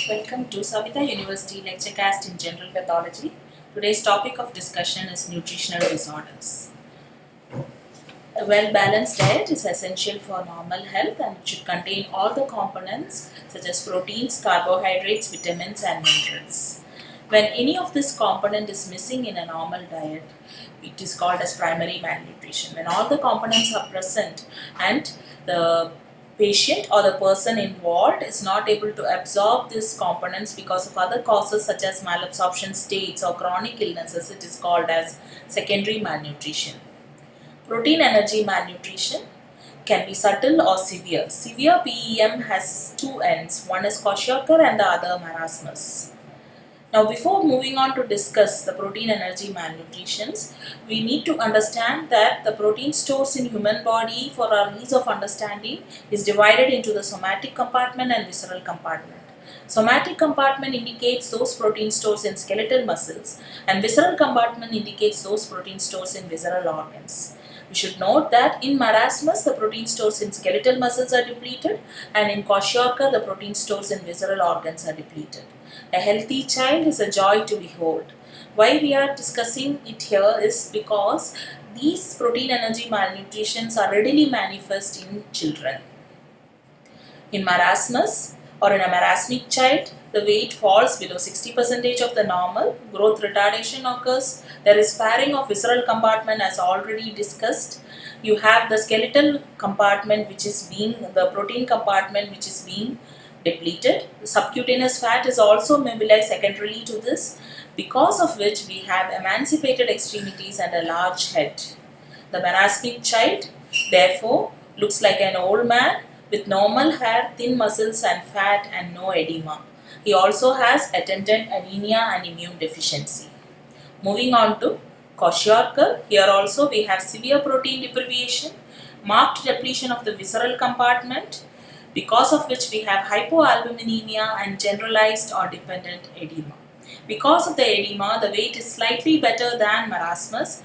Welcome to Savita University Lecturecast in General Pathology. Today's topic of discussion is nutritional disorders. A well-balanced diet is essential for normal health and should contain all the components such as proteins, carbohydrates, vitamins and minerals. When any of this component is missing in a normal diet, it is called as primary malnutrition. When all the components are present and the patient or the person involved is not able to absorb these components because of other causes such as malabsorption states or chronic illnesses, it is called as secondary malnutrition. Protein energy malnutrition can be subtle or severe. Severe PEM has two ends, one is Kwashiorkor and the other marasmus. Now, before moving on to discuss the protein energy malnutritions, we need to understand that the protein stores in human body, for our ease of understanding, is divided into the somatic compartment and visceral compartment. Somatic compartment indicates those protein stores in skeletal muscles and visceral compartment indicates those protein stores in visceral organs. We should note that in marasmus, the protein stores in skeletal muscles are depleted and in Kwashiorkor, the protein stores in visceral organs are depleted. A healthy child is a joy to behold. Why we are discussing it here is because these protein energy malnutritions are readily manifest in children. In marasmus or in a marasmic child, the weight falls below 60% of the normal, growth retardation occurs, there is sparing of visceral compartment as already discussed. You have the skeletal compartment which is being, the protein compartment which is being depleted. The subcutaneous fat is also mobilized secondarily to this, because of which we have emancipated extremities and a large head. The marasmic child therefore looks like an old man with normal hair, thin muscles and fat and no edema. He also has attendant anemia and immune deficiency. Moving on to Kwashiorkor, here also we have severe protein deprivation, marked depletion of the visceral compartment, because of which we have hypoalbuminemia and generalized or dependent edema. Because of the edema, the weight is slightly better than marasmus,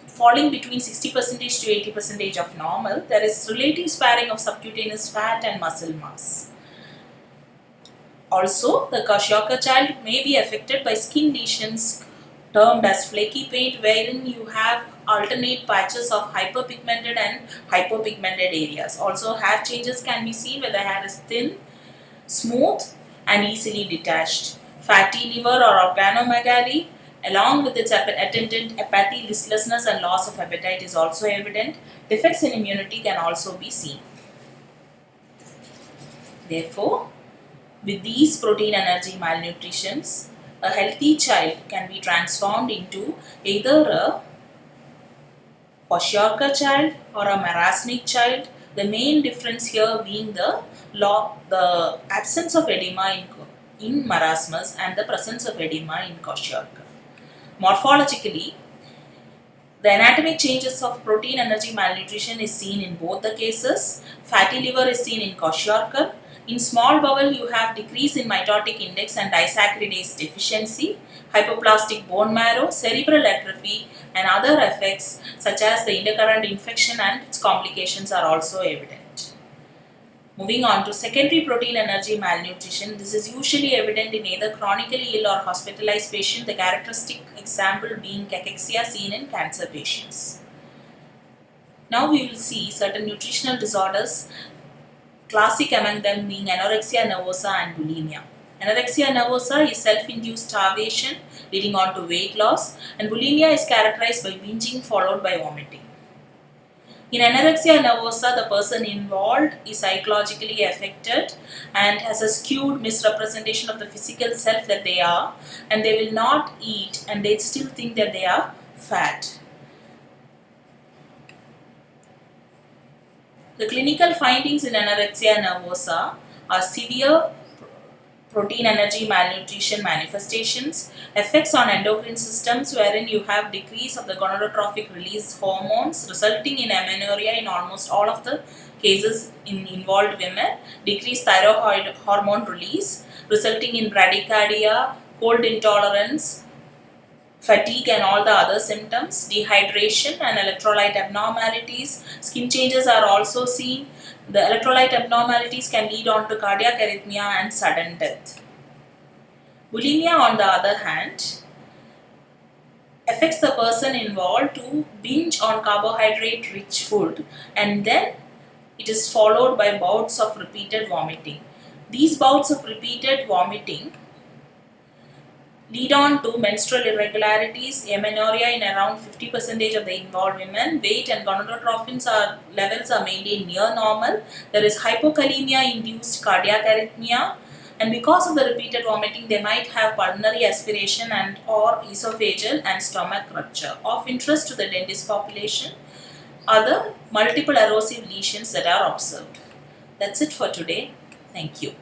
falling between 60% to 80% of normal. There is relative sparing of subcutaneous fat and muscle mass. Also, the Kwashiorkor child may be affected by skin lesions termed as flaky paint, wherein you have alternate patches of hyperpigmented and hypopigmented areas. Also, hair changes can be seen where the hair is thin, smooth and easily detached. Fatty liver or organomegaly along with its attendant apathy, listlessness and loss of appetite is also evident. Defects in immunity can also be seen. Therefore, with these protein energy malnutritions, a healthy child can be transformed into either a Kwashiorkor child or a marasmic child. The main difference here being the absence of edema in marasmus and the presence of edema in Kwashiorkor. Morphologically, the anatomic changes of protein energy malnutrition is seen in both the cases. Fatty liver is seen in Kwashiorkor. In small bowel, you have decrease in mitotic index and disaccharidase deficiency, hypoplastic bone marrow, cerebral atrophy and other effects such as the intercurrent infection and its complications are also evident. Moving on to secondary protein energy malnutrition, this is usually evident in either chronically ill or hospitalized patient, the characteristic example being cachexia seen in cancer patients. Now we will see certain nutritional disorders, classic among them being anorexia nervosa and bulimia. Anorexia nervosa is self-induced starvation leading on to weight loss, and bulimia is characterized by binging followed by vomiting. In anorexia nervosa, the person involved is psychologically affected and has a skewed misrepresentation of the physical self that they are, and they will not eat and they still think that they are fat. The clinical findings in anorexia nervosa are severe protein energy malnutrition manifestations, effects on endocrine systems wherein you have decrease of the gonadotrophic release hormones resulting in amenorrhea in almost all of the cases in involved women, decreased thyroid hormone release resulting in bradycardia, cold intolerance, fatigue and all the other symptoms, dehydration and electrolyte abnormalities. Skin changes are also seen. The electrolyte abnormalities can lead on to cardiac arrhythmia and sudden death. Bulimia, on the other hand, affects the person involved to binge on carbohydrate rich food, and then it is followed by bouts of repeated vomiting. These bouts of repeated vomiting lead on to menstrual irregularities, amenorrhea in around 50% of the involved women. Weight and gonadotropins levels are maintained near normal. There is hypokalemia-induced cardiac arrhythmia, and because of the repeated vomiting, they might have pulmonary aspiration and or esophageal and stomach rupture. Of interest to the dentist population are the multiple erosive lesions that are observed. That's it for today. Thank you.